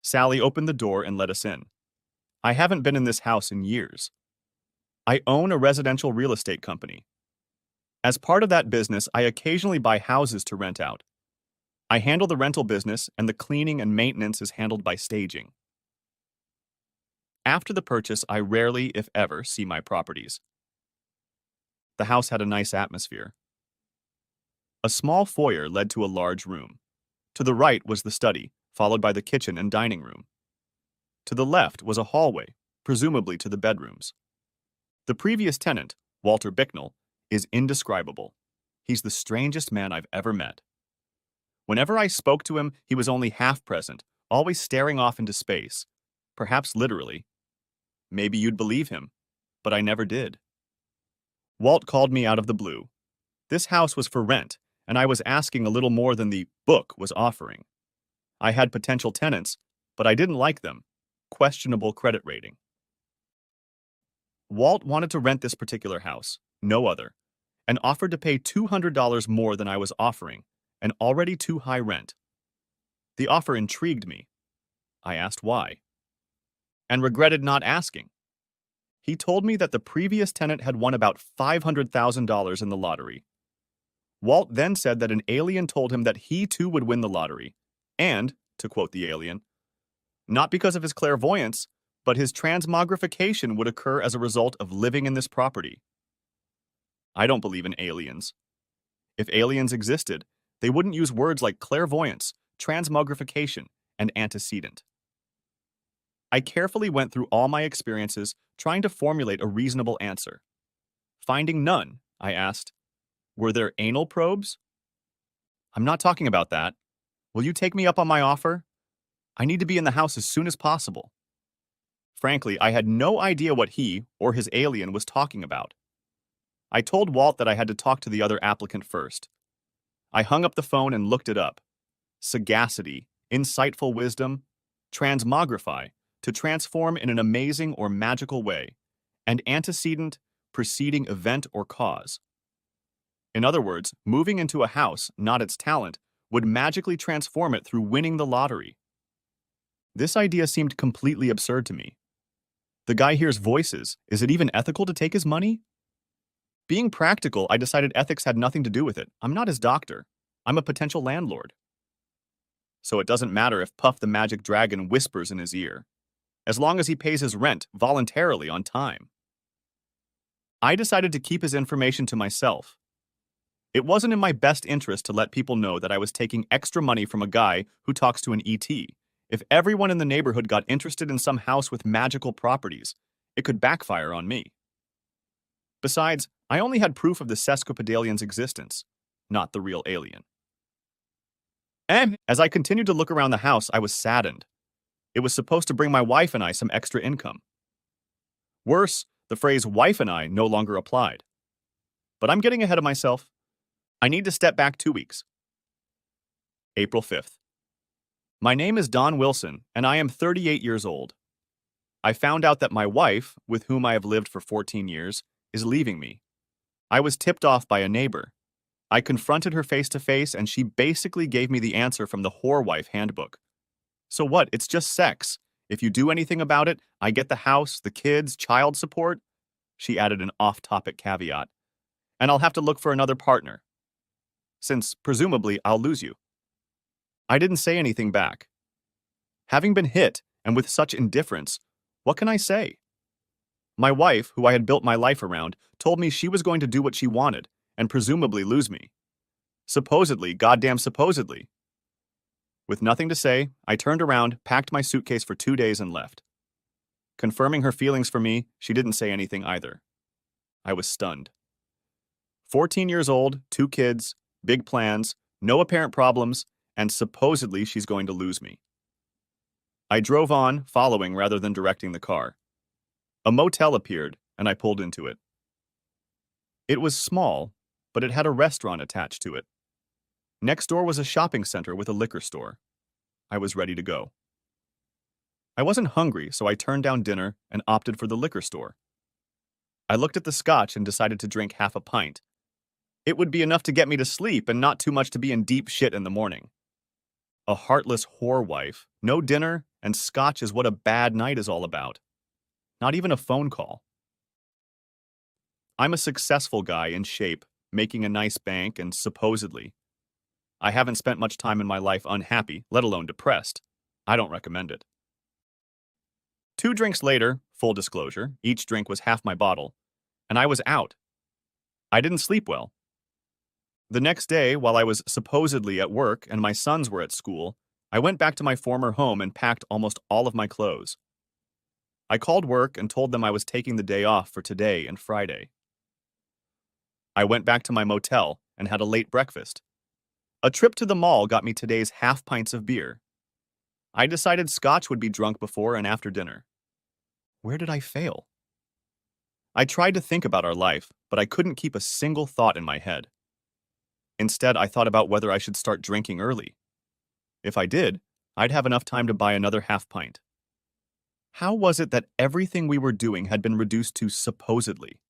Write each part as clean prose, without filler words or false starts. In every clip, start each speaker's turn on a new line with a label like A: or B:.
A: Sally opened the door and let us in. I haven't been in this house in years. I own a residential real estate company. As part of that business, I occasionally buy houses to rent out. I handle the rental business, and the cleaning and maintenance is handled by staging. After the purchase, I rarely, if ever, see my properties. The house had a nice atmosphere. A small foyer led to a large room. To the right was the study, followed by the kitchen and dining room. To the left was a hallway, presumably to the bedrooms. The previous tenant, Walter Bicknell, is indescribable. He's the strangest man I've ever met. Whenever I spoke to him, he was only half present, always staring off into space, perhaps literally. Maybe you'd believe him, but I never did. Walt called me out of the blue. This house was for rent, and I was asking a little more than the book was offering. I had potential tenants, but I didn't like them. Questionable credit rating. Walt wanted to rent this particular house, no other, and offered to pay $200 more than I was offering, an already too high rent. The offer intrigued me. I asked why, and regretted not asking. He told me that the previous tenant had won about $500,000 in the lottery. Walt then said that an alien told him that he too would win the lottery, and, to quote the alien, not because of his clairvoyance, but his transmogrification would occur as a result of living in this property. I don't believe in aliens. If aliens existed, they wouldn't use words like clairvoyance, transmogrification, and antecedent. I carefully went through all my experiences, trying to formulate a reasonable answer. Finding none, I asked, were there anal probes? I'm not talking about that. Will you take me up on my offer? I need to be in the house as soon as possible. Frankly, I had no idea what he, or his alien, was talking about. I told Walt that I had to talk to the other applicant first. I hung up the phone and looked it up. Sagacity, insightful wisdom, transmogrify, to transform in an amazing or magical way, and antecedent, preceding event or cause. In other words, moving into a house, not its talent, would magically transform it through winning the lottery. This idea seemed completely absurd to me. The guy hears voices. Is it even ethical to take his money? Being practical, I decided ethics had nothing to do with it. I'm not his doctor. I'm a potential landlord. So it doesn't matter if Puff the Magic Dragon whispers in his ear, as long as he pays his rent voluntarily on time. I decided to keep his information to myself. It wasn't in my best interest to let people know that I was taking extra money from a guy who talks to an ET. If everyone in the neighborhood got interested in some house with magical properties, it could backfire on me. Besides, I only had proof of the sesquipedalian's existence, not the real alien. And as I continued to look around the house, I was saddened. It was supposed to bring my wife and I some extra income. Worse, the phrase wife and I no longer applied. But I'm getting ahead of myself. I need to step back 2 weeks. April 5th. My name is Don Wilson, and I am 38 years old. I found out that my wife, with whom I have lived for 14 years, is leaving me. I was tipped off by a neighbor. I confronted her face to face, and she basically gave me the answer from the whore wife handbook. So what? It's just sex. If you do anything about it, I get the house, the kids, child support. She added an off-topic caveat. And I'll have to look for another partner, since presumably I'll lose you. I didn't say anything back. Having been hit, and with such indifference, what can I say? My wife, who I had built my life around, told me she was going to do what she wanted, and presumably lose me. Supposedly, goddamn supposedly. With nothing to say, I turned around, packed my suitcase for 2 days, and left. Confirming her feelings for me, she didn't say anything either. I was stunned. 14 years old, 2 kids, big plans, no apparent problems, and supposedly she's going to lose me. I drove on, following rather than directing the car. A motel appeared, and I pulled into it. It was small, but it had a restaurant attached to it. Next door was a shopping center with a liquor store. I was ready to go. I wasn't hungry, so I turned down dinner and opted for the liquor store. I looked at the scotch and decided to drink half a pint. It would be enough to get me to sleep and not too much to be in deep shit in the morning. A heartless whore wife, no dinner, and scotch is what a bad night is all about. Not even a phone call. I'm a successful guy in shape, making a nice bank, and supposedly, I haven't spent much time in my life unhappy, let alone depressed. I don't recommend it. 2 drinks later, full disclosure, each drink was half my bottle, and I was out. I didn't sleep well. The next day, while I was supposedly at work and my sons were at school, I went back to my former home and packed almost all of my clothes. I called work and told them I was taking the day off for today and Friday. I went back to my motel and had a late breakfast. A trip to the mall got me today's half pints of beer. I decided scotch would be drunk before and after dinner. Where did I fail? I tried to think about our life, but I couldn't keep a single thought in my head. Instead, I thought about whether I should start drinking early. If I did, I'd have enough time to buy another half pint. How was it that everything we were doing had been reduced to supposedly?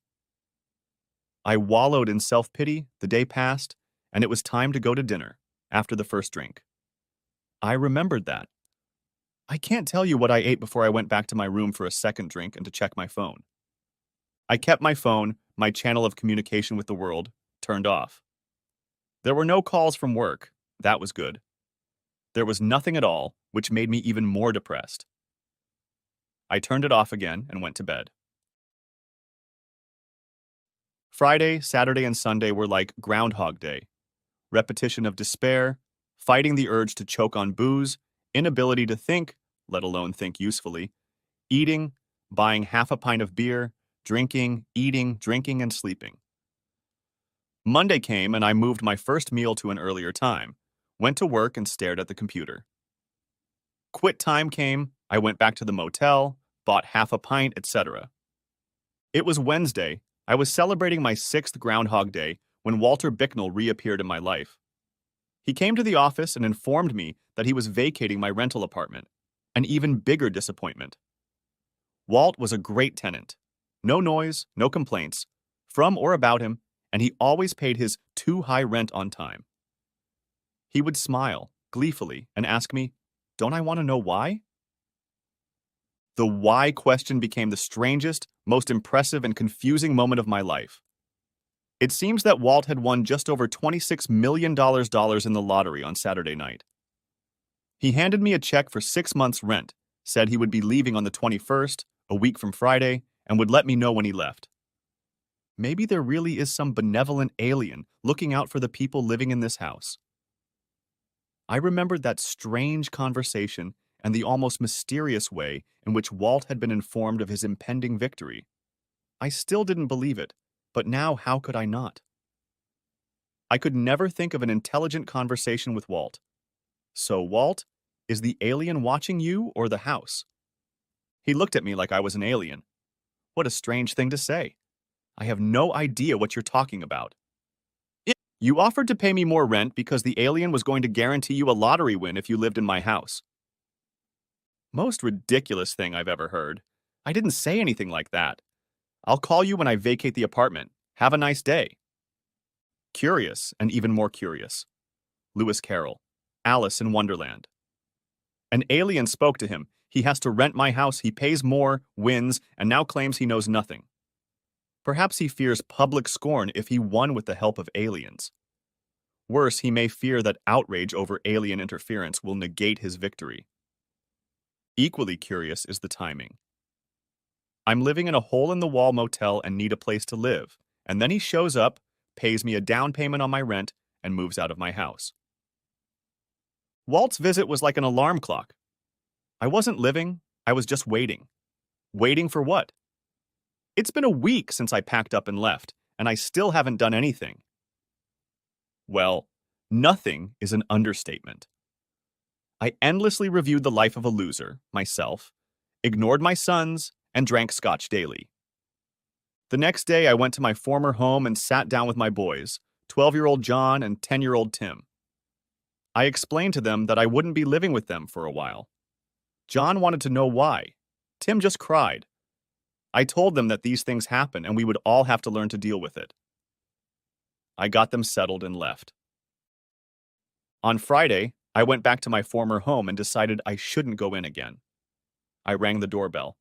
A: I wallowed in self-pity, the day passed, and it was time to go to dinner, after the first drink. I remembered that. I can't tell you what I ate before I went back to my room for a second drink and to check my phone. I kept my phone, my channel of communication with the world, turned off. There were no calls from work. That was good. There was nothing at all, which made me even more depressed. I turned it off again and went to bed. Friday, Saturday, and Sunday were like Groundhog Day. Repetition of despair, fighting the urge to choke on booze, inability to think, let alone think usefully, eating, buying half a pint of beer, drinking, eating, drinking, and sleeping. Monday came and I moved my first meal to an earlier time, went to work and stared at the computer. Quit time came, I went back to the motel, bought half a pint, etc. It was Wednesday. I was celebrating my 6th Groundhog Day when Walter Bicknell reappeared in my life. He came to the office and informed me that he was vacating my rental apartment, an even bigger disappointment. Walt was a great tenant. No noise, no complaints, from or about him, and he always paid his too high rent on time. He would smile, gleefully, and ask me, "Don't I want to know why?" The why question became the strangest, most impressive, and confusing moment of my life. It seems that Walt had won just over $26 million in the lottery on Saturday night. He handed me a check for 6 months' rent, said he would be leaving on the 21st, a week from Friday, and would let me know when he left. Maybe there really is some benevolent alien looking out for the people living in this house. I remembered that strange conversation and the almost mysterious way in which Walt had been informed of his impending victory. I still didn't believe it, but now how could I not? I could never think of an intelligent conversation with Walt. So, Walt, is the alien watching you or the house? He looked at me like I was an alien. What a strange thing to say. I have no idea what you're talking about. You offered to pay me more rent because the alien was going to guarantee you a lottery win if you lived in my house. Most ridiculous thing I've ever heard. I didn't say anything like that. I'll call you when I vacate the apartment. Have a nice day. Curious and even more curious. Lewis Carroll, Alice in Wonderland. An alien spoke to him. He has to rent my house, he pays more, wins, and now claims he knows nothing. Perhaps he fears public scorn if he won with the help of aliens. Worse, he may fear that outrage over alien interference will negate his victory. Equally curious is the timing. I'm living in a hole-in-the-wall motel and need a place to live, and then he shows up, pays me a down payment on my rent, and moves out of my house. Walt's visit was like an alarm clock. I wasn't living, I was just waiting. Waiting for what? It's been a week since I packed up and left, and I still haven't done anything. Well, nothing is an understatement. I endlessly reviewed the life of a loser, myself, ignored my sons, and drank scotch daily. The next day, I went to my former home and sat down with my boys, 12-year-old John and 10-year-old Tim. I explained to them that I wouldn't be living with them for a while. John wanted to know why. Tim just cried. I told them that these things happen and we would all have to learn to deal with it. I got them settled and left. On Friday, I went back to my former home and decided I shouldn't go in again. I rang the doorbell.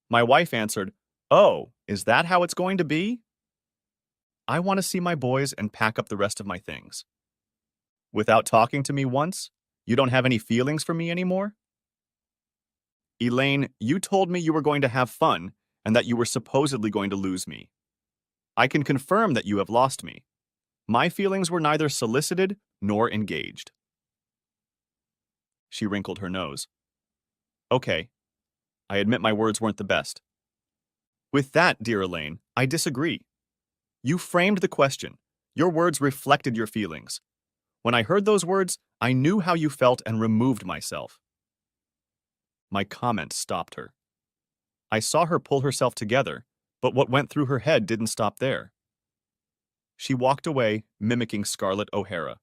A: My wife answered, "Oh, is that how it's going to be? I want to see my boys and pack up the rest of my things." Without talking to me once? You don't have any feelings for me anymore? Elaine, you told me you were going to have fun and that you were supposedly going to lose me. I can confirm that you have lost me. My feelings were neither solicited nor engaged. She wrinkled her nose. Okay, I admit my words weren't the best. With that, dear Elaine, I disagree. You framed the question. Your words reflected your feelings. When I heard those words, I knew how you felt and removed myself. My comment stopped her. I saw her pull herself together, but what went through her head didn't stop there. She walked away, mimicking Scarlett O'Hara.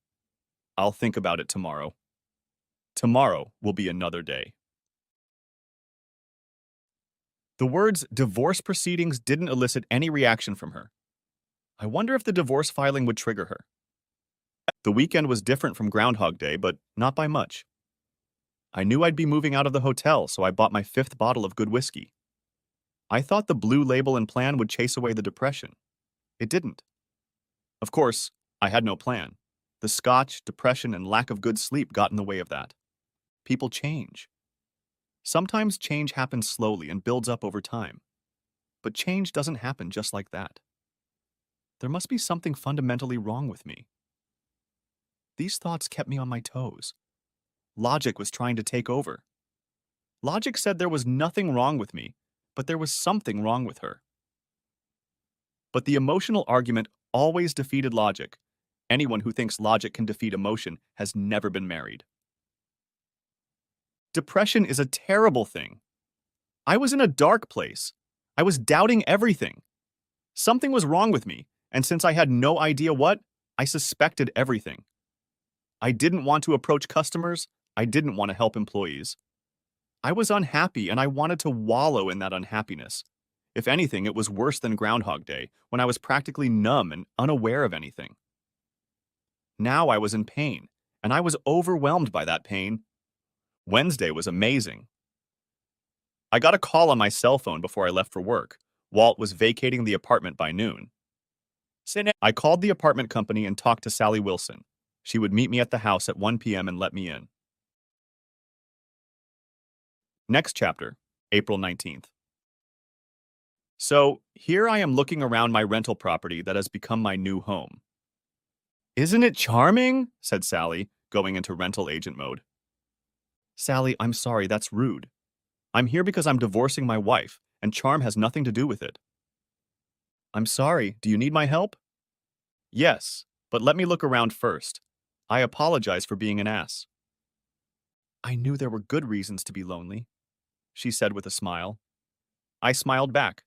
A: I'll think about it tomorrow. Tomorrow will be another day. The words divorce proceedings didn't elicit any reaction from her. I wonder if the divorce filing would trigger her. The weekend was different from Groundhog Day, but not by much. I knew I'd be moving out of the hotel, so I bought my 5th bottle of good whiskey. I thought the blue label and plan would chase away the depression. It didn't. Of course, I had no plan. The scotch, depression, and lack of good sleep got in the way of that. People change. Sometimes change happens slowly and builds up over time. But change doesn't happen just like that. There must be something fundamentally wrong with me. These thoughts kept me on my toes. Logic was trying to take over. Logic said there was nothing wrong with me, but there was something wrong with her. But the emotional argument always defeated logic. Anyone who thinks logic can defeat emotion has never been married. Depression is a terrible thing. I was in a dark place. I was doubting everything. Something was wrong with me, and since I had no idea what, I suspected everything. I didn't want to approach customers. I didn't want to help employees. I was unhappy, and I wanted to wallow in that unhappiness. If anything, it was worse than Groundhog Day, when I was practically numb and unaware of anything. Now I was in pain, and I was overwhelmed by that pain. Wednesday was amazing. I got a call on my cell phone before I left for work. Walt was vacating the apartment by noon. I called the apartment company and talked to Sally Wilson. She would meet me at the house at 1 p.m. and let me in. Next chapter, April 19th. So, here I am looking around my rental property that has become my new home. "Isn't it charming?" said Sally, going into rental agent mode. "Sally, I'm sorry, that's rude. I'm here because I'm divorcing my wife, and charm has nothing to do with it." "I'm sorry, do you need my help?" "Yes, but let me look around first. I apologize for being an ass." "I knew there were good reasons to be lonely," she said with a smile. I smiled back.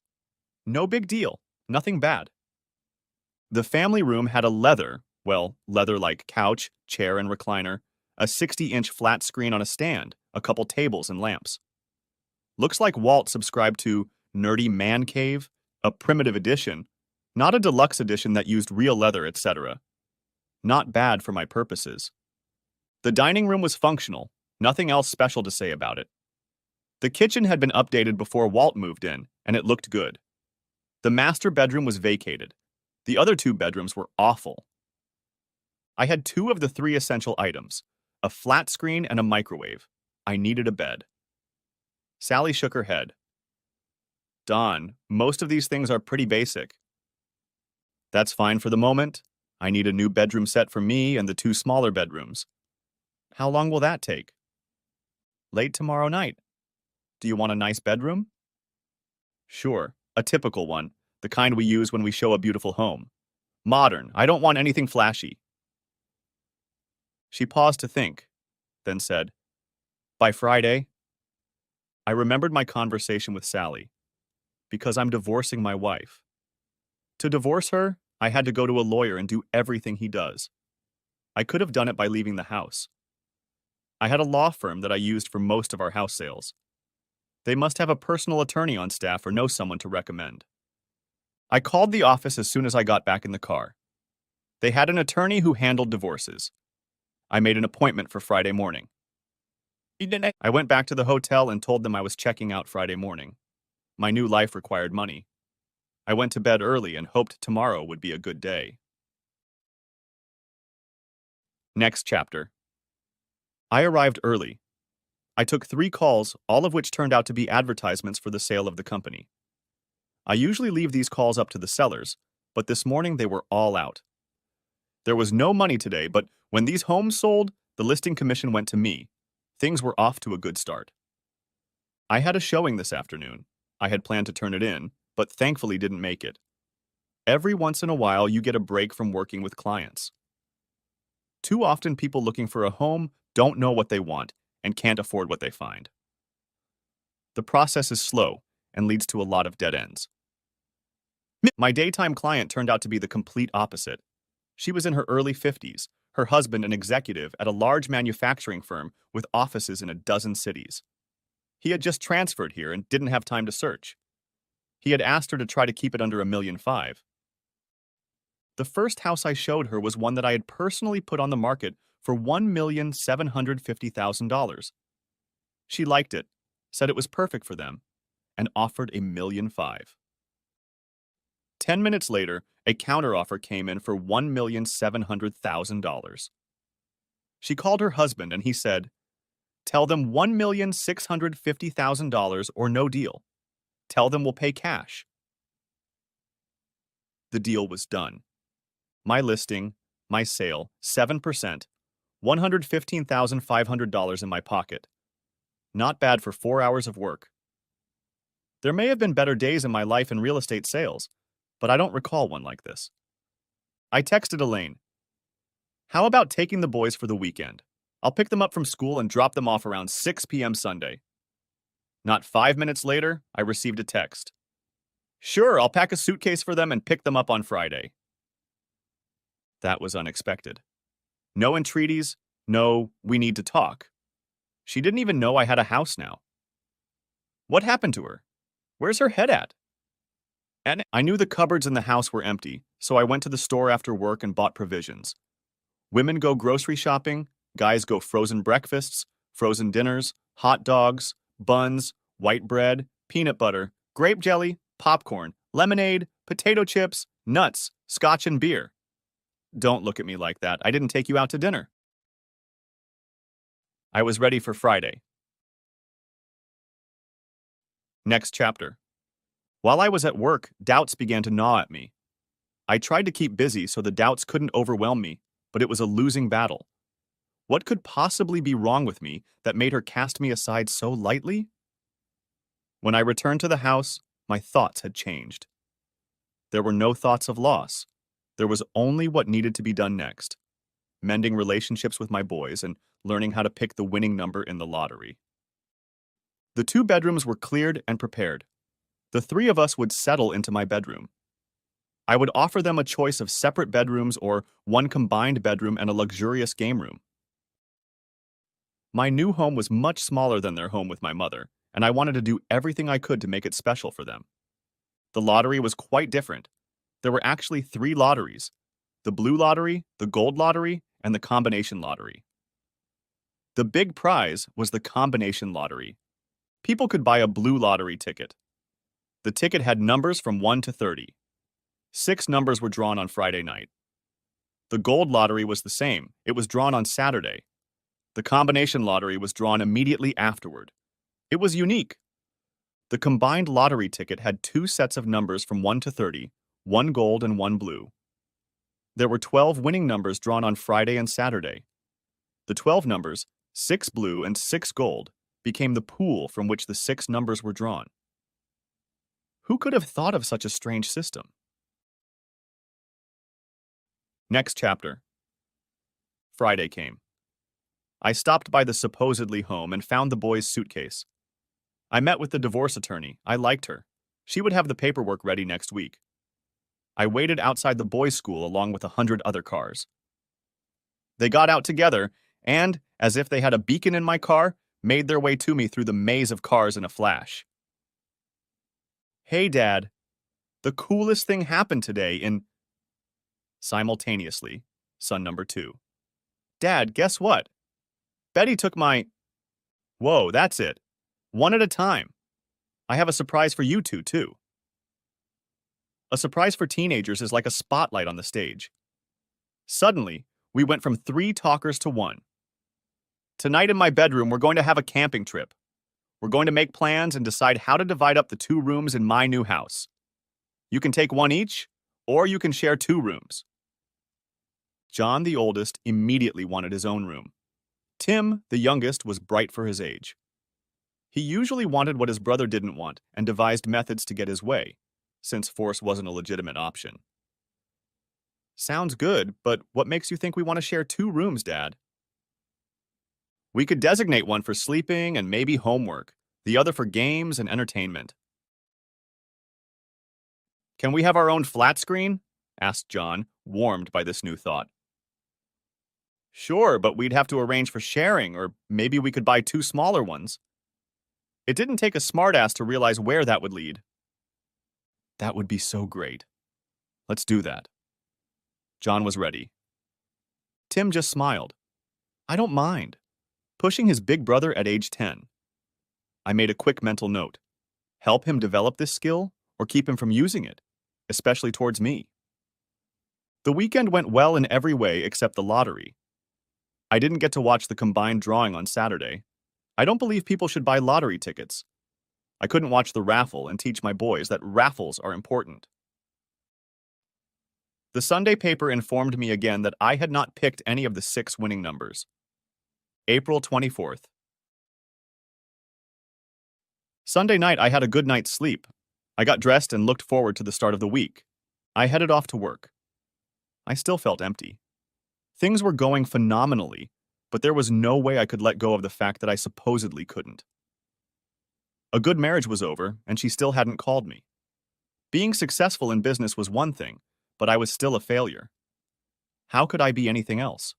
A: "No big deal, nothing bad." The family room had a leather-like couch, chair, and recliner, a 60-inch flat screen on a stand, a couple tables and lamps. Looks like Walt subscribed to Nerdy Man Cave, a primitive edition, not a deluxe edition that used real leather, etc. Not bad for my purposes. The dining room was functional, nothing else special to say about it. The kitchen had been updated before Walt moved in, and it looked good. The master bedroom was vacated. The other 2 bedrooms were awful. I had 2 of the 3 essential items, a flat screen and a microwave. I needed a bed. Sally shook her head. "Don, most of these things are pretty basic." "That's fine for the moment. I need a new bedroom set for me and the 2 smaller bedrooms." "How long will that take?" "Late tomorrow night. Do you want a nice bedroom?" "Sure, a typical one, the kind we use when we show a beautiful home. Modern, I don't want anything flashy." She paused to think, then said, "By Friday." I remembered my conversation with Sally. Because I'm divorcing my wife. To divorce her, I had to go to a lawyer and do everything he does. I could have done it by leaving the house. I had a law firm that I used for most of our house sales. They must have a personal attorney on staff or know someone to recommend. I called the office as soon as I got back in the car. They had an attorney who handled divorces. I made an appointment for Friday morning. I went back to the hotel and told them I was checking out Friday morning. My new life required money. I went to bed early and hoped tomorrow would be a good day. Next chapter. I arrived early. I took 3 calls, all of which turned out to be advertisements for the sale of the company. I usually leave these calls up to the sellers, but this morning they were all out. There was no money today, but when these homes sold, the listing commission went to me. Things were off to a good start. I had a showing this afternoon. I had planned to turn it in, but thankfully didn't make it. Every once in a while, you get a break from working with clients. Too often, people looking for a home don't know what they want and can't afford what they find. The process is slow and leads to a lot of dead ends. My daytime client turned out to be the complete opposite. She was in her early 50s, her husband an executive at a large manufacturing firm with offices in a dozen cities. He had just transferred here and didn't have time to search. He had asked her to try to keep it under $1.5 million. The first house I showed her was one that I had personally put on the market for $1,750,000. She liked it, said it was perfect for them, and offered $1.5 million. 10 minutes later, a counteroffer came in for $1,700,000. She called her husband and he said, "Tell them $1,650,000 or no deal. Tell them we'll pay cash." The deal was done. My listing, my sale, 7%, $115,500 in my pocket. Not bad for 4 hours of work. There may have been better days in my life in real estate sales, but I don't recall one like this. I texted Elaine, "How about taking the boys for the weekend? I'll pick them up from school and drop them off around 6 p.m. Sunday." Not 5 minutes later, I received a text. "Sure, I'll pack a suitcase for them and pick them up on Friday." That was unexpected. No entreaties, no, "we need to talk." She didn't even know I had a house now. What happened to her? Where's her head at? And I knew the cupboards in the house were empty, so I went to the store after work and bought provisions. Women go grocery shopping, guys go frozen breakfasts, frozen dinners, hot dogs, buns, white bread, peanut butter, grape jelly, popcorn, lemonade, potato chips, nuts, scotch and beer. Don't look at me like that. I didn't take you out to dinner. I was ready for Friday. Next chapter. While I was at work, doubts began to gnaw at me. I tried to keep busy so the doubts couldn't overwhelm me, but it was a losing battle. What could possibly be wrong with me that made her cast me aside so lightly? When I returned to the house, my thoughts had changed. There were no thoughts of loss. There was only what needed to be done next: mending relationships with my boys and learning how to pick the winning number in the lottery. The 2 bedrooms were cleared and prepared. The 3 of us would settle into my bedroom. I would offer them a choice of separate bedrooms or one combined bedroom and a luxurious game room. My new home was much smaller than their home with my mother, and I wanted to do everything I could to make it special for them. The lottery was quite different. There were actually 3 lotteries: the blue lottery, the gold lottery, and the combination lottery. The big prize was the combination lottery. People could buy a blue lottery ticket. The ticket had numbers from 1 to 30. 6 numbers were drawn on Friday night. The gold lottery was the same. It was drawn on Saturday. The combination lottery was drawn immediately afterward. It was unique. The combined lottery ticket had 2 sets of numbers from 1 to 30, 1 gold and 1 blue. There were 12 winning numbers drawn on Friday and Saturday. The 12 numbers, 6 blue and 6 gold, became the pool from which the 6 numbers were drawn. Who could have thought of such a strange system? Next chapter. Friday came. I stopped by the supposedly home and found the boy's suitcase. I met with the divorce attorney. I liked her. She would have the paperwork ready next week. I waited outside the boys' school along with 100 other cars. They got out together and, as if they had a beacon in my car, made their way to me through the maze of cars in a flash. "Hey, Dad, the coolest thing happened today in..." Simultaneously, son number 2. "Dad, guess what? Betty took my..." Whoa, that's it. One at a time. I have a surprise for you two, too. A surprise for teenagers is like a spotlight on the stage. Suddenly, we went from 3 talkers to 1. Tonight in my bedroom, we're going to have a camping trip. We're going to make plans and decide how to divide up the 2 rooms in my new house. You can take one each, or you can share 2 rooms. John, the oldest, immediately wanted his own room. Tim, the youngest, was bright for his age. He usually wanted what his brother didn't want and devised methods to get his way, since force wasn't a legitimate option. Sounds good, but what makes you think we want to share 2 rooms, Dad? We could designate one for sleeping and maybe homework, the other for games and entertainment. Can we have our own flat screen? Asked John, warmed by this new thought. Sure, but we'd have to arrange for sharing, or maybe we could buy 2 smaller ones. It didn't take a smartass to realize where that would lead. That would be so great. Let's do that. John was ready. Tim just smiled. I don't mind. Pushing his big brother at age 10. I made a quick mental note. Help him develop this skill or keep him from using it, especially towards me. The weekend went well in every way except the lottery. I didn't get to watch the combined drawing on Saturday. I don't believe people should buy lottery tickets. I couldn't watch the raffle and teach my boys that raffles are important. The Sunday paper informed me again that I had not picked any of the 6 winning numbers. April 24th. Sunday night, I had a good night's sleep. I got dressed and looked forward to the start of the week. I headed off to work. I still felt empty. Things were going phenomenally, but there was no way I could let go of the fact that I supposedly couldn't. A good marriage was over, and she still hadn't called me. Being successful in business was one thing, but I was still a failure. How could I be anything else?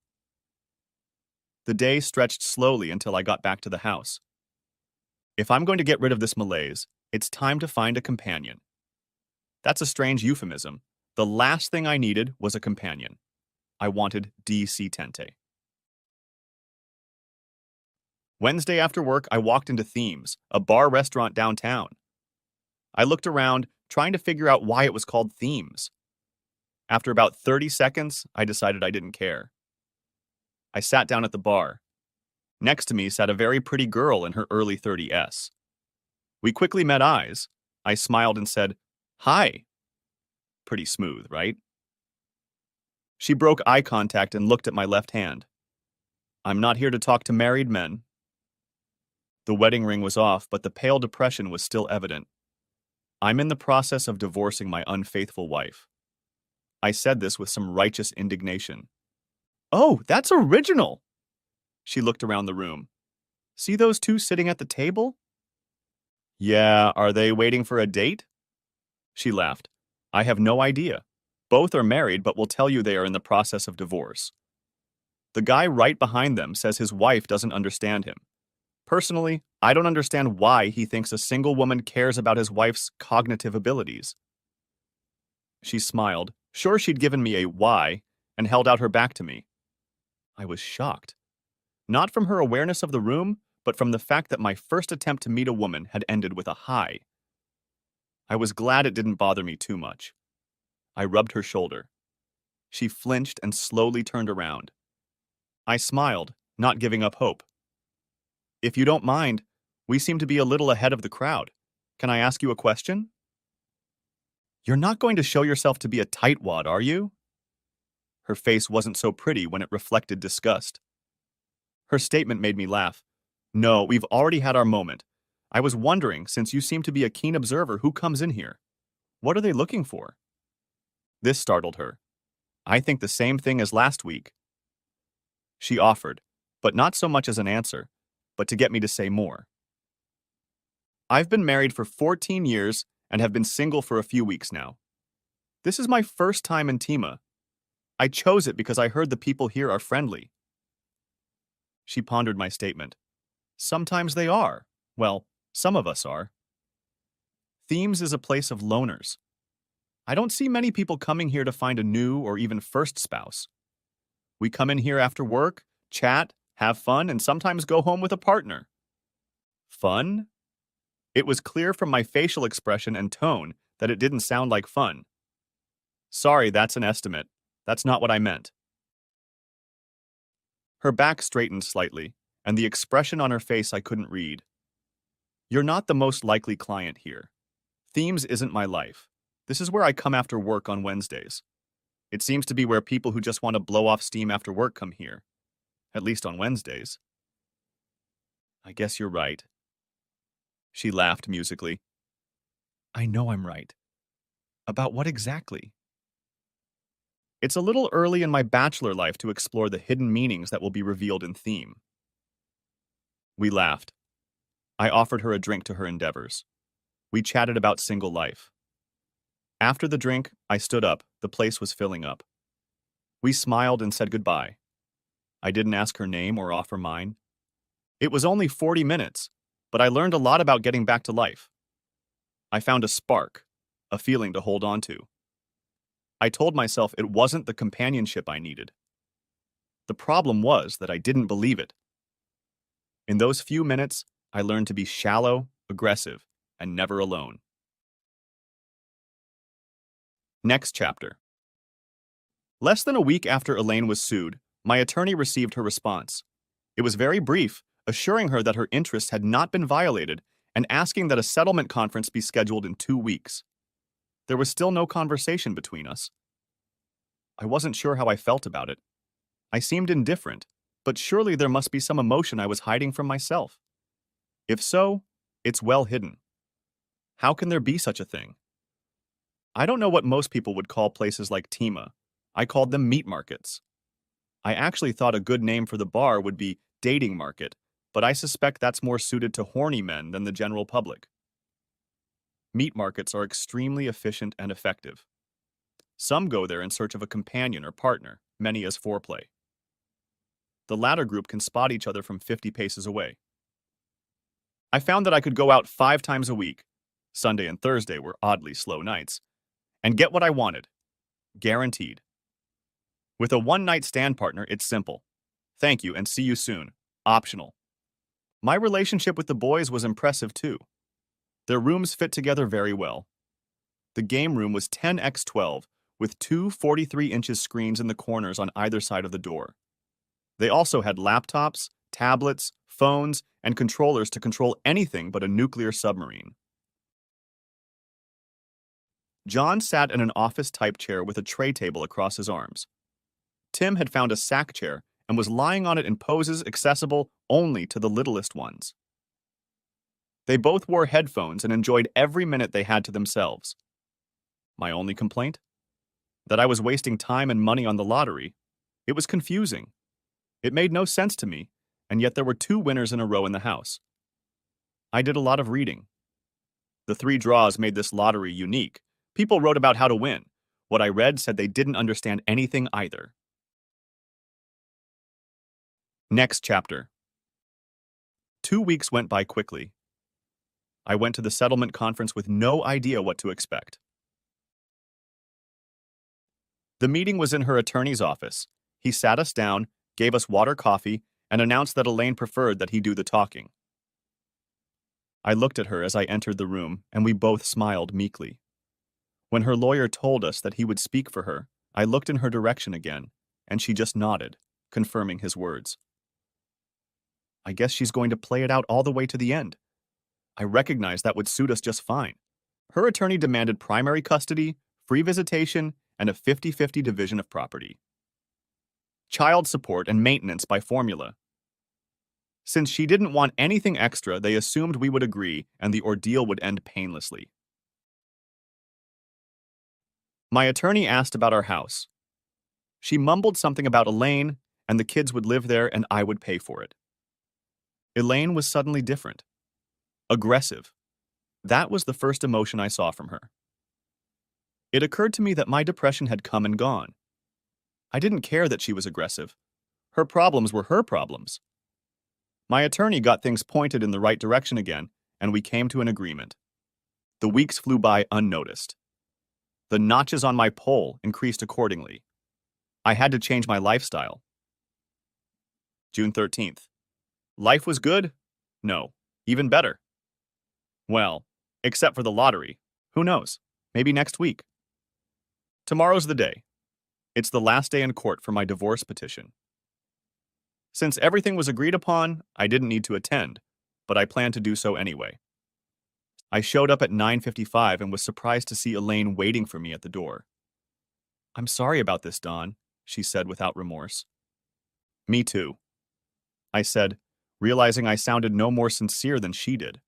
A: The day stretched slowly until I got back to the house. If I'm going to get rid of this malaise, it's time to find a companion. That's a strange euphemism. The last thing I needed was a companion. I wanted D.C. Tente. Wednesday after work, I walked into Themes, a bar-restaurant downtown. I looked around, trying to figure out why it was called Themes. After about 30 seconds, I decided I didn't care. I sat down at the bar. Next to me sat a very pretty girl in her early 30s. We quickly met eyes. I smiled and said, "Hi." Pretty smooth, right? She broke eye contact and looked at my left hand. I'm not here to talk to married men. The wedding ring was off, but the pale depression was still evident. I'm in the process of divorcing my unfaithful wife. I said this with some righteous indignation. Oh, that's original! She looked around the room. See those 2 sitting at the table? Yeah, are they waiting for a date? She laughed. I have no idea. Both are married, but will tell you they are in the process of divorce. The guy right behind them says his wife doesn't understand him. Personally, I don't understand why he thinks a single woman cares about his wife's cognitive abilities. She smiled, sure she'd given me a why, and held out her back to me. I was shocked. Not from her awareness of the room, but from the fact that my first attempt to meet a woman had ended with a hi. I was glad it didn't bother me too much. I rubbed her shoulder. She flinched and slowly turned around. I smiled, not giving up hope. If you don't mind, we seem to be a little ahead of the crowd. Can I ask you a question? You're not going to show yourself to be a tightwad, are you? Her face wasn't so pretty when it reflected disgust. Her statement made me laugh. No, we've already had our moment. I was wondering, since you seem to be a keen observer, who comes in here. What are they looking for? This startled her. I think the same thing as last week. She offered, but not so much as an answer, but to get me to say more. I've been married for 14 years and have been single for a few weeks now. This is my first time in Tima. I chose it because I heard the people here are friendly. She pondered my statement. Sometimes they are. Well, some of us are. Themes is a place of loners. I don't see many people coming here to find a new or even first spouse. We come in here after work, chat, have fun, and sometimes go home with a partner. Fun? It was clear from my facial expression and tone that it didn't sound like fun. Sorry, that's an estimate. That's not what I meant. Her back straightened slightly, and the expression on her face I couldn't read. You're not the most likely client here. Themes isn't my life. This is where I come after work on Wednesdays. It seems to be where people who just want to blow off steam after work come here. At least on Wednesdays. I guess you're right. She laughed musically. I know I'm right. About what exactly? It's a little early in my bachelor life to explore the hidden meanings that will be revealed in theme. We laughed. I offered her a drink to her endeavors. We chatted about single life. After the drink, I stood up. The place was filling up. We smiled and said goodbye. I didn't ask her name or offer mine. It was only 40 minutes, but I learned a lot about getting back to life. I found a spark, a feeling to hold on to. I told myself it wasn't the companionship I needed. The problem was that I didn't believe it. In those few minutes, I learned to be shallow, aggressive, and never alone. Next chapter. Less than a week after Elaine was sued, my attorney received her response. It was very brief, assuring her that her interests had not been violated and asking that a settlement conference be scheduled in 2 weeks. There was still no conversation between us. I wasn't sure how I felt about it. I seemed indifferent, but surely there must be some emotion I was hiding from myself. If so, it's well hidden. How can there be such a thing? I don't know what most people would call places like Tima. I called them meat markets. I actually thought a good name for the bar would be dating market, but I suspect that's more suited to horny men than the general public. Meat markets are extremely efficient and effective. Some go there in search of a companion or partner, many as foreplay. The latter group can spot each other from 50 paces away. I found that I could go out 5 times a week, Sunday and Thursday were oddly slow nights, and get what I wanted. Guaranteed. With a one-night stand partner, it's simple. Thank you and see you soon. Optional. My relationship with the boys was impressive too. Their rooms fit together very well. The game room was 10x12 with two 43-inch screens in the corners on either side of the door. They also had laptops, tablets, phones, and controllers to control anything but a nuclear submarine. John sat in an office-type chair with a tray table across his arms. Tim had found a sack chair and was lying on it in poses accessible only to the littlest ones. They both wore headphones and enjoyed every minute they had to themselves. My only complaint? That I was wasting time and money on the lottery. It was confusing. It made no sense to me, and yet there were 2 winners in a row in the house. I did a lot of reading. The 3 draws made this lottery unique. People wrote about how to win. What I read said they didn't understand anything either. Next chapter. 2 weeks went by quickly. I went to the settlement conference with no idea what to expect. The meeting was in her attorney's office. He sat us down, gave us water coffee, and announced that Elaine preferred that he do the talking. I looked at her as I entered the room, and we both smiled meekly. When her lawyer told us that he would speak for her, I looked in her direction again, and she just nodded, confirming his words. I guess she's going to play it out all the way to the end. I recognized that would suit us just fine. Her attorney demanded primary custody, free visitation, and a 50-50 division of property. Child support and maintenance by formula. Since she didn't want anything extra, they assumed we would agree and the ordeal would end painlessly. My attorney asked about our house. She mumbled something about Elaine, and the kids would live there and I would pay for it. Elaine was suddenly different. Aggressive. That was the first emotion I saw from her. It occurred to me that my depression had come and gone. I didn't care that she was aggressive. Her problems were her problems. My attorney got things pointed in the right direction again, and we came to an agreement. The weeks flew by unnoticed. The notches on my pole increased accordingly. I had to change my lifestyle. June 13th. Life was good? No. Even better. Well, except for the lottery. Who knows? Maybe next week. Tomorrow's the day. It's the last day in court for my divorce petition. Since everything was agreed upon, I didn't need to attend, but I planned to do so anyway. I showed up at 9:55 and was surprised to see Elaine waiting for me at the door. "I'm sorry about this, Dawn," she said without remorse. "Me too," I said, realizing I sounded no more sincere than she did.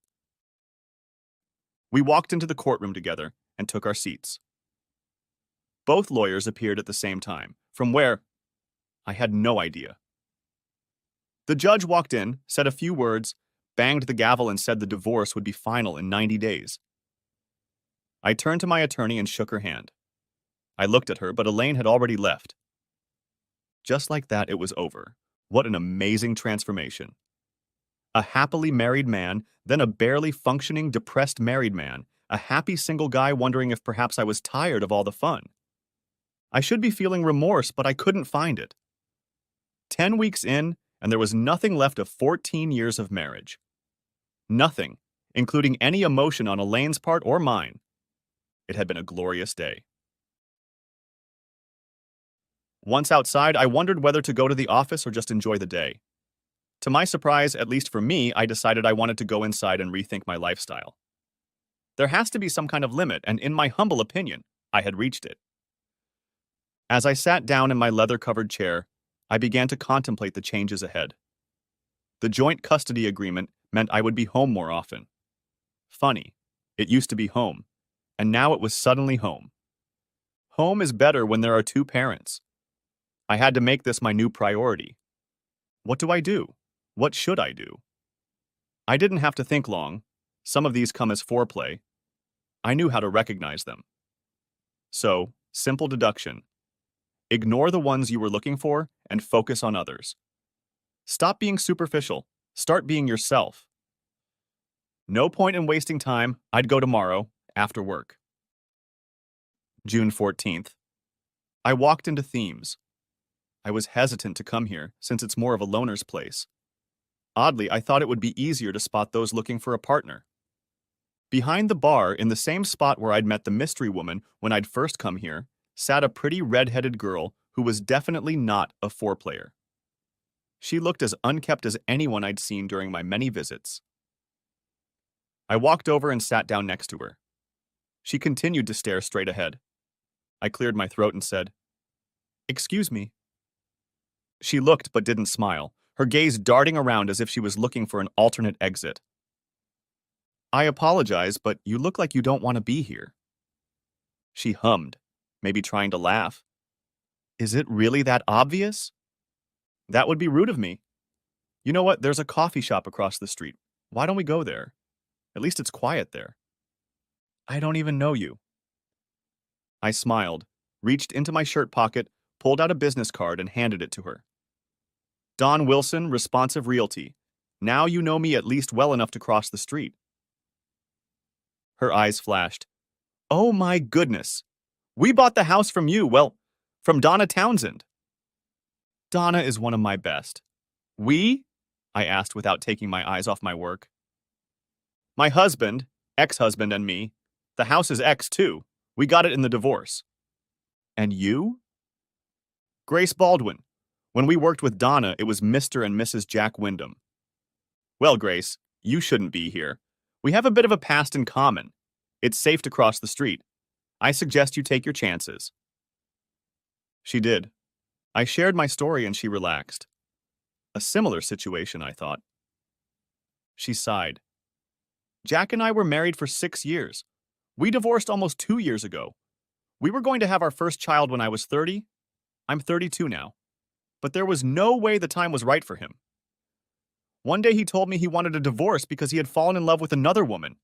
A: We walked into the courtroom together and took our seats. Both lawyers appeared at the same time. From where? I had no idea. The judge walked in, said a few words, banged the gavel and said the divorce would be final in 90 days. I turned to my attorney and shook her hand. I looked at her, but Elaine had already left. Just like that, it was over. What an amazing transformation. A happily married man, then a barely functioning, depressed married man, a happy single guy wondering if perhaps I was tired of all the fun. I should be feeling remorse, but I couldn't find it. 10 weeks in, and there was nothing left of 14 years of marriage. Nothing, including any emotion on Elaine's part or mine. It had been a glorious day. Once outside, I wondered whether to go to the office or just enjoy the day. To my surprise, at least for me, I decided I wanted to go inside and rethink my lifestyle. There has to be some kind of limit, and in my humble opinion, I had reached it. As I sat down in my leather-covered chair, I began to contemplate the changes ahead. The joint custody agreement meant I would be home more often. Funny, it used to be home, and now it was suddenly home. Home is better when there are two parents. I had to make this my new priority. What do I do? What should I do? I didn't have to think long. Some of these come as foreplay. I knew how to recognize them. So, simple deduction. Ignore the ones you were looking for and focus on others. Stop being superficial. Start being yourself. No point in wasting time. I'd go tomorrow, after work. June 14th. I walked into Themes. I was hesitant to come here, since it's more of a loner's place. Oddly, I thought it would be easier to spot those looking for a partner. Behind the bar, in the same spot where I'd met the mystery woman when I'd first come here, sat a pretty red-headed girl who was definitely not a four-player. She looked as unkempt as anyone I'd seen during my many visits. I walked over and sat down next to her. She continued to stare straight ahead. I cleared my throat and said, "Excuse me." She looked but didn't smile, her gaze darting around as if she was looking for an alternate exit. "I apologize, but you look like you don't want to be here." She hummed, maybe trying to laugh. "Is it really that obvious?" "That would be rude of me. You know what? There's a coffee shop across the street. Why don't we go there? At least it's quiet there." "I don't even know you." I smiled, reached into my shirt pocket, pulled out a business card, and handed it to her. "Don Wilson, Responsive Realty. Now you know me at least well enough to cross the street." Her eyes flashed. "Oh my goodness! We bought the house from you, well, from Donna Townsend." "Donna is one of my best." "We?" I asked without taking my eyes off my work. "My husband, ex-husband, and me. The house is ex, too. We got it in the divorce." "And you?" "Grace Baldwin. When we worked with Donna, it was Mr. and Mrs. Jack Wyndham." "Well, Grace, you shouldn't be here. We have a bit of a past in common. It's safe to cross the street. I suggest you take your chances." She did. I shared my story and she relaxed. A similar situation, I thought. She sighed. "Jack and I were married for 6 years. We divorced almost 2 years ago. We were going to have our first child when I was 30. I'm 32 now. But there was no way the time was right for him. One day he told me he wanted a divorce because he had fallen in love with another woman.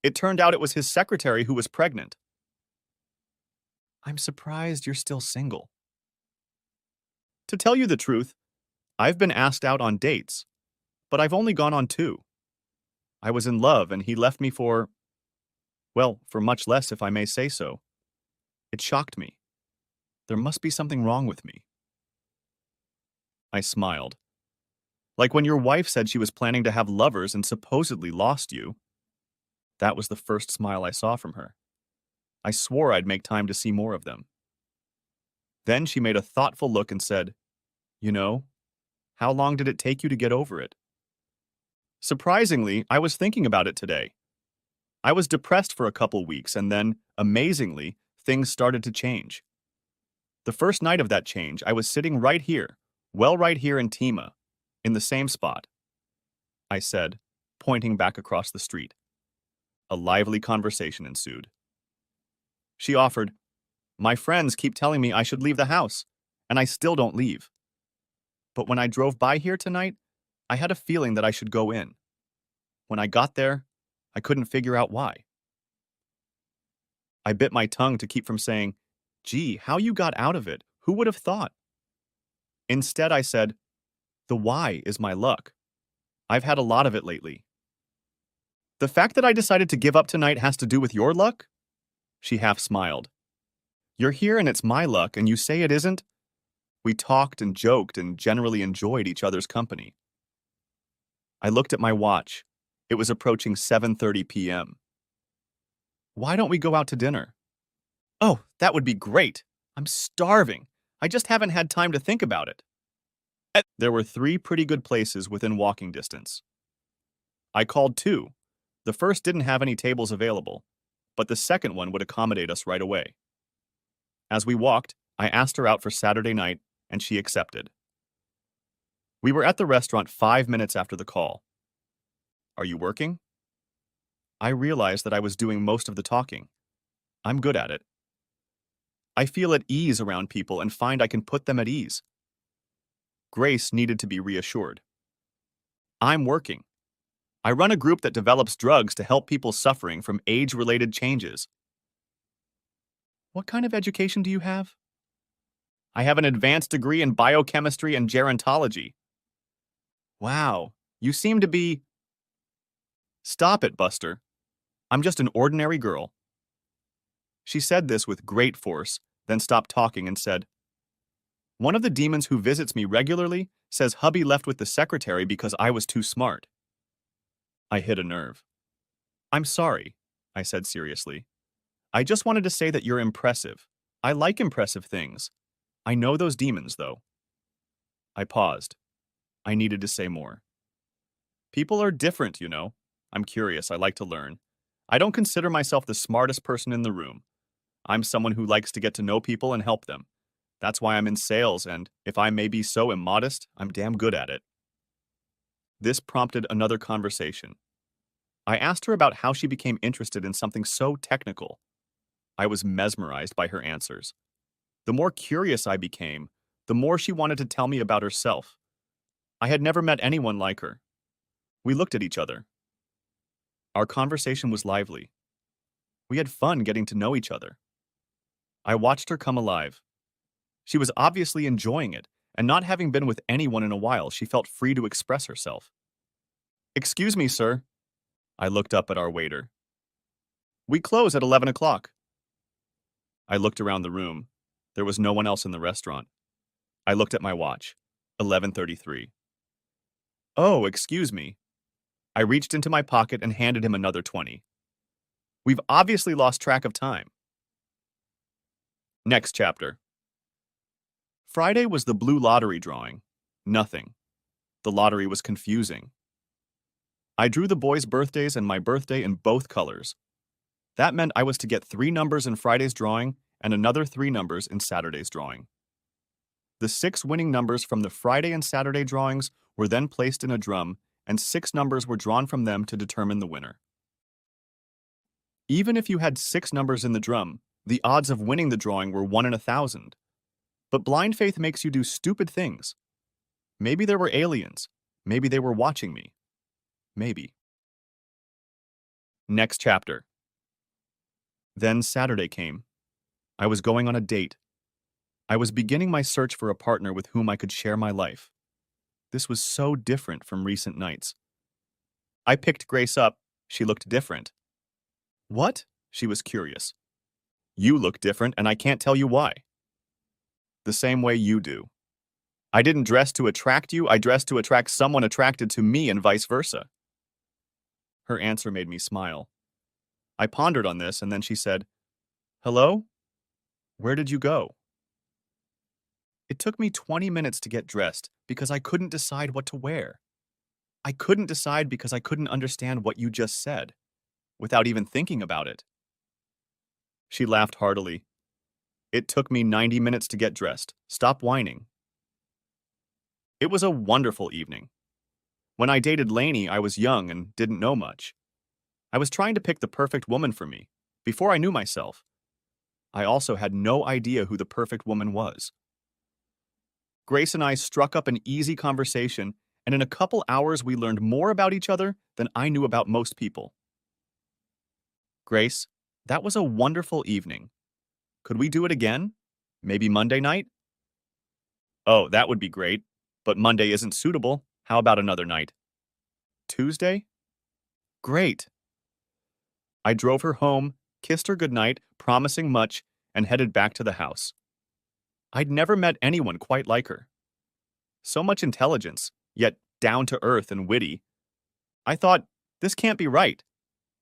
A: It turned out it was his secretary who was pregnant." "I'm surprised you're still single." "To tell you the truth, I've been asked out on dates, but I've only gone on 2. I was in love and he left me well, for much less if I may say so. It shocked me. There must be something wrong with me." I smiled. Like when your wife said she was planning to have lovers and supposedly lost you. That was the first smile I saw from her. I swore I'd make time to see more of them. Then she made a thoughtful look and said, "You know, how long did it take you to get over it?" Surprisingly, I was thinking about it today. I was depressed for a couple weeks and then, amazingly, things started to change. The first night of that change, I was sitting right here, well right here in Tima, in the same spot, I said, pointing back across the street. A lively conversation ensued. She offered, "My friends keep telling me I should leave the house, and I still don't leave. But when I drove by here tonight, I had a feeling that I should go in. When I got there, I couldn't figure out why." I bit my tongue to keep from saying, "Gee, how you got out of it, who would have thought?" Instead, I said, "The why is my luck. I've had a lot of it lately." "The fact that I decided to give up tonight has to do with your luck?" She half smiled. "You're here and it's my luck, and you say it isn't?" We talked and joked and generally enjoyed each other's company. I looked at my watch. It was approaching 7:30 p.m. "Why don't we go out to dinner?" "Oh, that would be great. I'm starving. I just haven't had time to think about it." There were 3 pretty good places within walking distance. I called 2. The first didn't have any tables available, but the second one would accommodate us right away. As we walked, I asked her out for Saturday night, and she accepted. We were at the restaurant 5 minutes after the call. "Are you working?" I realized that I was doing most of the talking. I'm good at it. I feel at ease around people and find I can put them at ease. Grace needed to be reassured. "I'm working. I run a group that develops drugs to help people suffering from age-related changes." "What kind of education do you have?" "I have an advanced degree in biochemistry and gerontology." "Wow, you seem to be—" "Stop it, Buster. I'm just an ordinary girl." She said this with great force, then stopped talking and said, "One of the demons who visits me regularly says hubby left with the secretary because I was too smart." I hit a nerve. "I'm sorry," I said seriously. "I just wanted to say that you're impressive. I like impressive things. I know those demons, though." I paused. I needed to say more. "People are different, you know. I'm curious. I like to learn. I don't consider myself the smartest person in the room. I'm someone who likes to get to know people and help them. That's why I'm in sales, and if I may be so immodest, I'm damn good at it." This prompted another conversation. I asked her about how she became interested in something so technical. I was mesmerized by her answers. The more curious I became, the more she wanted to tell me about herself. I had never met anyone like her. We looked at each other. Our conversation was lively. We had fun getting to know each other. I watched her come alive. She was obviously enjoying it, and not having been with anyone in a while, she felt free to express herself. "Excuse me, sir." I looked up at our waiter. "We close at 11 o'clock. I looked around the room. There was no one else in the restaurant. I looked at my watch. 11:33. "Oh, excuse me." I reached into my pocket and handed him another 20. "We've obviously lost track of time." Next chapter. Friday was the blue lottery drawing. Nothing. The lottery was confusing. I drew the boys' birthdays and my birthday in both colors. That meant I was to get 3 numbers in Friday's drawing and another 3 numbers in Saturday's drawing. The 6 winning numbers from the Friday and Saturday drawings were then placed in a drum, and 6 numbers were drawn from them to determine the winner. Even if you had 6 numbers in the drum, the odds of winning the drawing were 1 in 1,000. But blind faith makes you do stupid things. Maybe there were aliens. Maybe they were watching me. Maybe. Next chapter. Then Saturday came. I was going on a date. I was beginning my search for a partner with whom I could share my life. This was so different from recent nights. I picked Grace up. She looked different. "What?" She was curious. "You look different, and I can't tell you why." "The same way you do." I didn't dress to attract you, I dressed to attract someone attracted to me and vice versa. Her answer made me smile. I pondered on this and then she said, "Hello? Where did you go?" It took me 20 minutes to get dressed because I couldn't decide what to wear. I couldn't decide because I couldn't understand what you just said, without even thinking about it. She laughed heartily. It took me 90 minutes to get dressed. Stop whining. It was a wonderful evening. When I dated Lainey, I was young and didn't know much. I was trying to pick the perfect woman for me, before I knew myself. I also had no idea who the perfect woman was. Grace and I struck up an easy conversation, and in a couple hours we learned more about each other than I knew about most people. Grace, that was a wonderful evening. Could we do it again? Maybe Monday night? Oh, that would be great. But Monday isn't suitable. How about another night? Tuesday? Great. I drove her home, kissed her goodnight, promising much, and headed back to the house. I'd never met anyone quite like her. So much intelligence, yet down to earth and witty. I thought, this can't be right.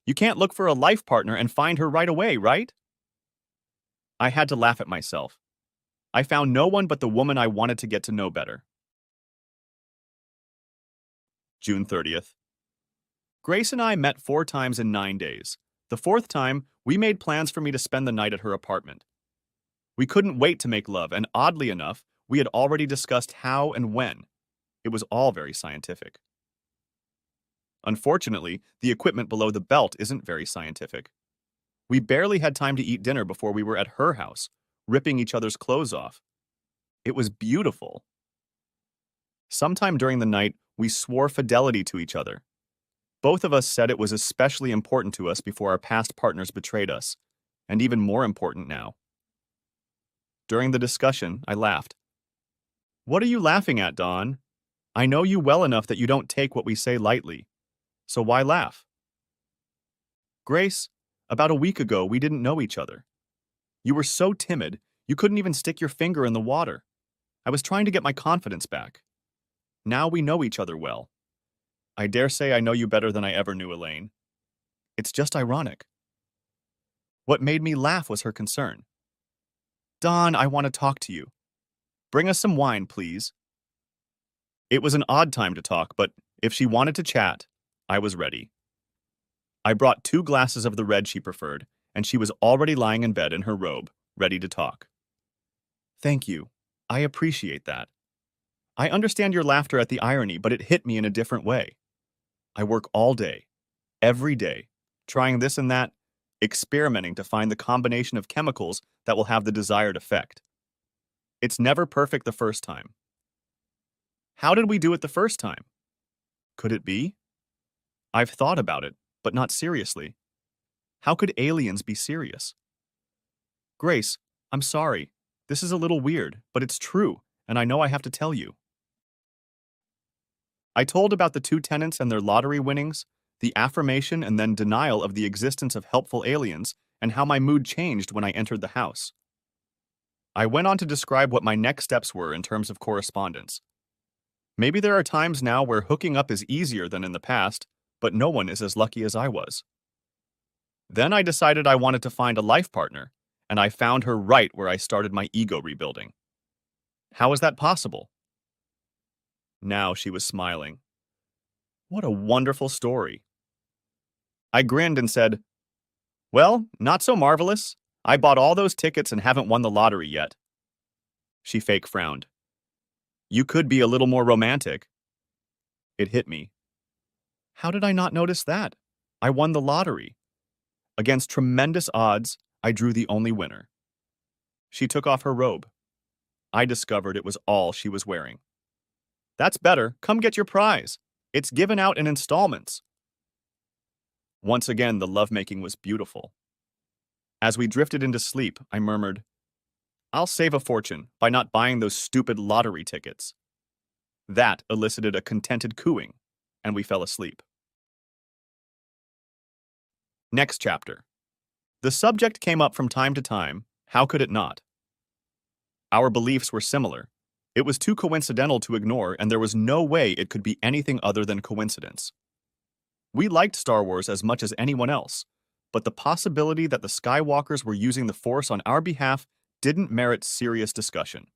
A: You can't look for a life partner and find her right away, right? I had to laugh at myself. I found no one but the woman I wanted to get to know better. June 30th. Grace and I met 4 times in 9 days. The 4th time, we made plans for me to spend the night at her apartment. We couldn't wait to make love, and oddly enough, we had already discussed how and when. It was all very scientific. Unfortunately, the equipment below the belt isn't very scientific. We barely had time to eat dinner before we were at her house, ripping each other's clothes off. It was beautiful. Sometime during the night, we swore fidelity to each other. Both of us said it was especially important to us before our past partners betrayed us, and even more important now. During the discussion, I laughed. "What are you laughing at, Dawn? I know you well enough that you don't take what we say lightly. So why laugh?" "Grace, about a week ago we didn't know each other. You were so timid, you couldn't even stick your finger in the water. I was trying to get my confidence back. Now we know each other well. I dare say I know you better than I ever knew Elaine. It's just ironic." What made me laugh was her concern. "Dawn, I want to talk to you. Bring us some wine, please." It was an odd time to talk, but if she wanted to chat, I was ready. I brought 2 glasses of the red she preferred, and she was already lying in bed in her robe, ready to talk. "Thank you. I appreciate that. I understand your laughter at the irony, but it hit me in a different way. I work all day, every day, trying this and that, experimenting to find the combination of chemicals that will have the desired effect. It's never perfect the first time. How did we do it the first time? Could it be? I've thought about it, but not seriously. How could aliens be serious? Grace, I'm sorry. This is a little weird, but it's true, and I know I have to tell you." I told about the 2 tenants and their lottery winnings, the affirmation and then denial of the existence of helpful aliens, and how my mood changed when I entered the house. I went on to describe what my next steps were in terms of correspondence. Maybe there are times now where hooking up is easier than in the past, but no one is as lucky as I was. Then I decided I wanted to find a life partner, and I found her right where I started my ego rebuilding. How is that possible? Now she was smiling. What a wonderful story. I grinned and said, "Well, not so marvelous. I bought all those tickets and haven't won the lottery yet." She fake frowned. "You could be a little more romantic." It hit me. How did I not notice that? I won the lottery. Against tremendous odds, I drew the only winner. She took off her robe. I discovered it was all she was wearing. "That's better. Come get your prize. It's given out in installments." Once again, the lovemaking was beautiful. As we drifted into sleep, I murmured, "I'll save a fortune by not buying those stupid lottery tickets." That elicited a contented cooing, and we fell asleep. Next chapter. The subject came up from time to time. How could it not? Our beliefs were similar. It was too coincidental to ignore, and there was no way it could be anything other than coincidence. We liked Star Wars as much as anyone else, but the possibility that the Skywalkers were using the Force on our behalf didn't merit serious discussion.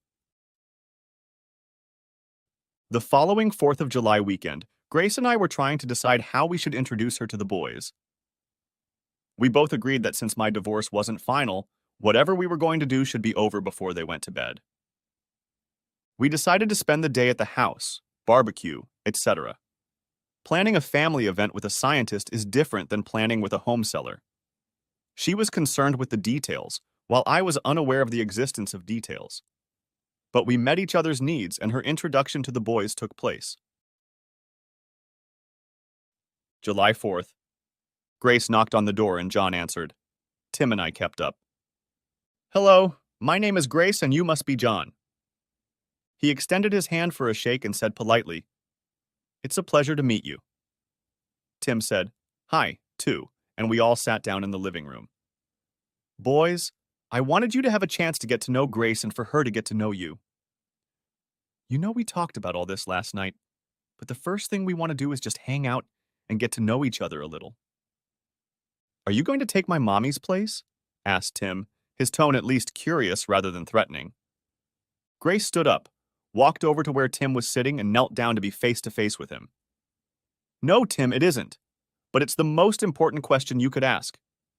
A: The following 4th of July weekend, Grace and I were trying to decide how we should introduce her to the boys. We both agreed that since my divorce wasn't final, whatever we were going to do should be over before they went to bed. We decided to spend the day at the house, barbecue, etc. Planning a family event with a scientist is different than planning with a home seller. She was concerned with the details, while I was unaware of the existence of details. But we met each other's needs, and her introduction to the boys took place. July 4th. Grace knocked on the door and John answered. Tim and I kept up. Hello, my name is Grace and you must be John. He extended his hand for a shake and said politely, It's a pleasure to meet you. Tim said, Hi, too, and we all sat down in the living room. Boys, I wanted you to have a chance to get to know Grace and for her to get to know you. You know we talked about all this last night, but the first thing we want to do is just hang out and get to know each other a little. Are you going to take my mommy's place? Asked Tim, his tone at least curious rather than threatening. Grace stood up, walked over to where Tim was sitting and knelt down to be face to face with him. No, Tim, it isn't. But it's the most important question you could ask.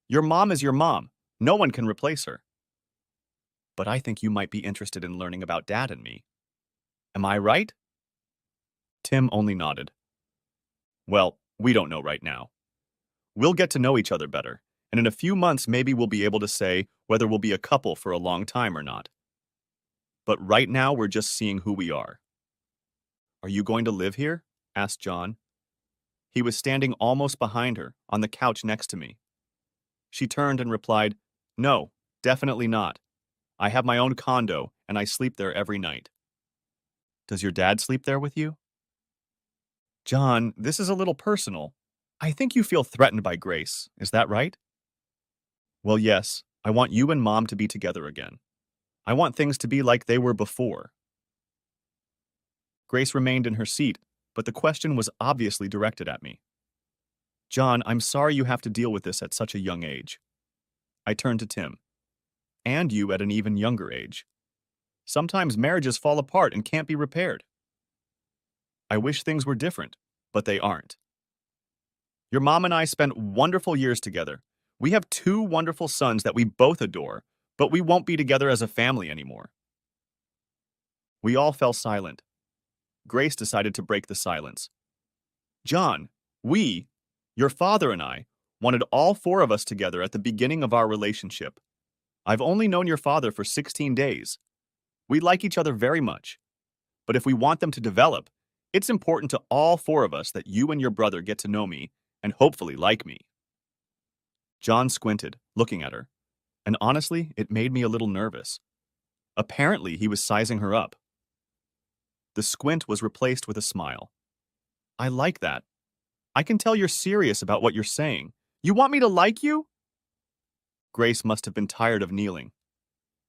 A: Your mom is your mom. No one can replace her. But I think you might be interested in learning about Dad and me. Am I right? Tim only nodded. Well, we don't know right now. We'll get to know each other better, and in a few months maybe we'll be able to say whether we'll be a couple for a long time or not. But right now we're just seeing who we are. Are you going to live here? Asked John. He was standing almost behind her, on the couch next to me. She turned and replied, No, definitely not. I have my own condo, and I sleep there every night. Does your dad sleep there with you? John, this is a little personal. I think you feel threatened by Grace, is that right? Well, yes, I want you and Mom to be together again. I want things to be like they were before. Grace remained in her seat, but the question was obviously directed at me. John, I'm sorry you have to deal with this at such a young age. I turned to Tim. And you at an even younger age. Sometimes marriages fall apart and can't be repaired. I wish things were different, but they aren't. Your mom and I spent wonderful years together. We have 2 wonderful sons that we both adore, but we won't be together as a family anymore. We all fell silent. Grace decided to break the silence. John, your father and I, wanted all 4 of us together at the beginning of our relationship. I've only known your father for 16 days. We like each other very much. But if we want them to develop, it's important to all 4 of us that you and your brother get to know me and hopefully like me. John squinted, looking at her, and honestly, it made me a little nervous. Apparently, he was sizing her up. The squint was replaced with a smile. I like that. I can tell you're serious about what you're saying. You want me to like you? Grace must have been tired of kneeling.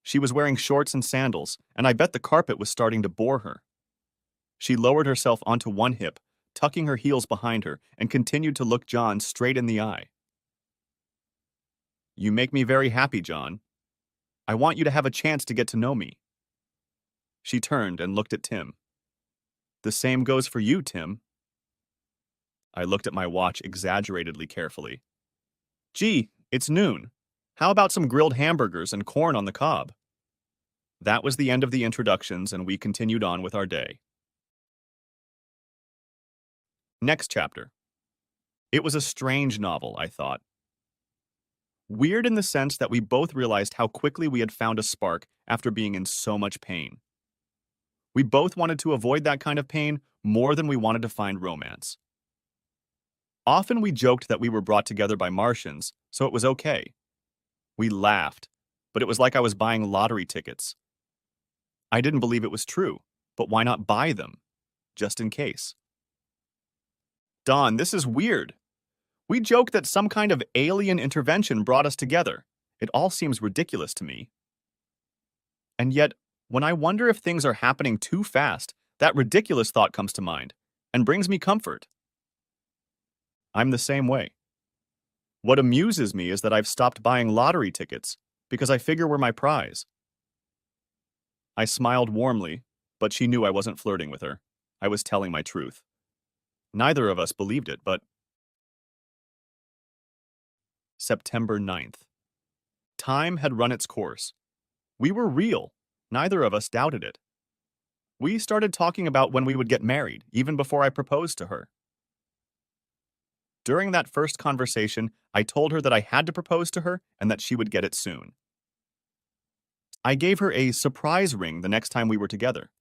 A: She was wearing shorts and sandals, and I bet the carpet was starting to bore her. She lowered herself onto one hip, tucking her heels behind her, and continued to look John straight in the eye. You make me very happy, John. I want you to have a chance to get to know me. She turned and looked at Tim. The same goes for you, Tim. I looked at my watch exaggeratedly carefully. Gee, it's noon. How about some grilled hamburgers and corn on the cob? That was the end of the introductions, and we continued on with our day. Next chapter. It was a strange novel, I thought. Weird in the sense that we both realized how quickly we had found a spark after being in so much pain. We both wanted to avoid that kind of pain more than we wanted to find romance. Often we joked that we were brought together by Martians, so it was okay. We laughed, but it was like I was buying lottery tickets. I didn't believe it was true, but why not buy them? Just in case. Don, this is weird. We joked that some kind of alien intervention brought us together. It all seems ridiculous to me. And yet, When I wonder if things are happening too fast, that ridiculous thought comes to mind and brings me comfort. I'm the same way. What amuses me is that I've stopped buying lottery tickets because I figure we're my prize. I smiled warmly, but she knew I wasn't flirting with her. I was telling my truth. Neither of us believed it, but September 9th. Time had run its course. We were real. Neither of us doubted it. We started talking about when we would get married, even before I proposed to her. During that first conversation, I told her that I had to propose to her and that she would get it soon. I gave her a surprise ring the next time we were together.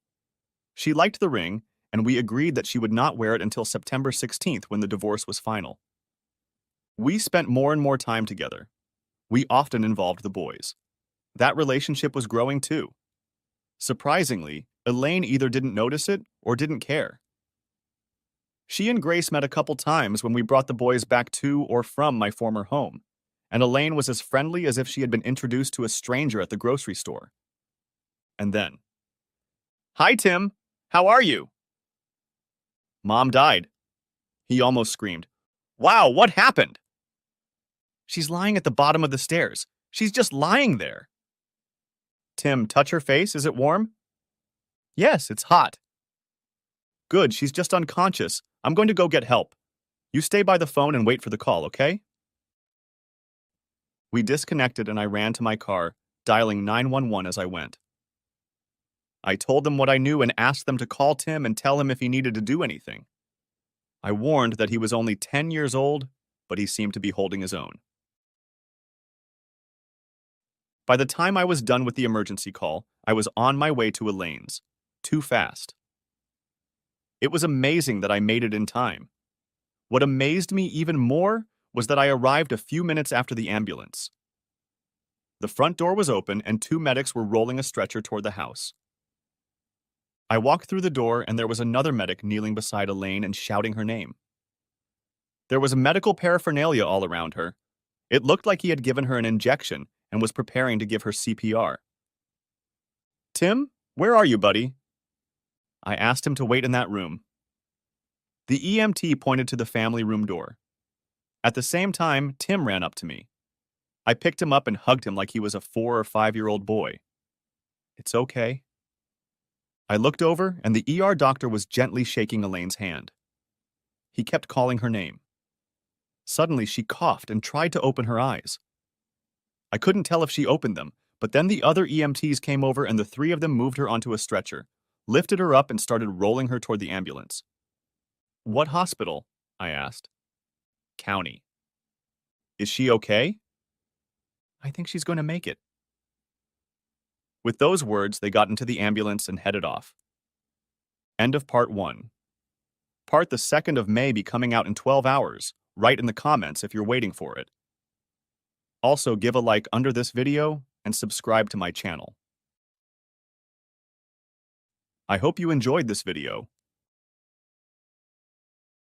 A: She liked the ring, and we agreed that she would not wear it until September 16th when the divorce was final. We spent more and more time together. We often involved the boys. That relationship was growing too. Surprisingly, Elaine either didn't notice it or didn't care. She and Grace met a couple times when we brought the boys back to or from my former home, and Elaine was as friendly as if she had been introduced to a stranger at the grocery store. And then, "Hi, Tim. How are you?" "Mom died." He almost screamed. "Wow, what happened?" "She's lying at the bottom of the stairs. She's just lying there." "Tim, touch her face. Is it warm?" "Yes, it's hot." "Good, she's just unconscious. I'm going to go get help. You stay by the phone and wait for the call, okay?" We disconnected and I ran to my car, dialing 911 as I went. I told them what I knew and asked them to call Tim and tell him if he needed to do anything. I warned that he was only 10 years old, but he seemed to be holding his own. By the time I was done with the emergency call, I was on my way to Elaine's. Too fast. It was amazing that I made it in time. What amazed me even more was that I arrived a few minutes after the ambulance. The front door was open and two medics were rolling a stretcher toward the house. I walked through the door and there was another medic kneeling beside Elaine and shouting her name. There was medical paraphernalia all around her. It looked like he had given her an injection and was preparing to give her CPR. "Tim, where are you, buddy?" I asked him to wait in that room. The EMT pointed to the family room door. At the same time, Tim ran up to me. I picked him up and hugged him like he was a 4 or 5-year-old boy. "It's okay." I looked over, and the ER doctor was gently shaking Elaine's hand. He kept calling her name. Suddenly, she coughed and tried to open her eyes. I couldn't tell if she opened them, but then the other EMTs came over and the three of them moved her onto a stretcher, lifted her up and started rolling her toward the ambulance. "What hospital?" I asked. "County." "Is she okay?" "I think she's going to make it." With those words, they got into the ambulance and headed off. End of part 1. Part the 2nd of May be coming out in 12 hours. Write in the comments if you're waiting for it. Also, give a like under this video and subscribe to my channel. I hope you enjoyed this video.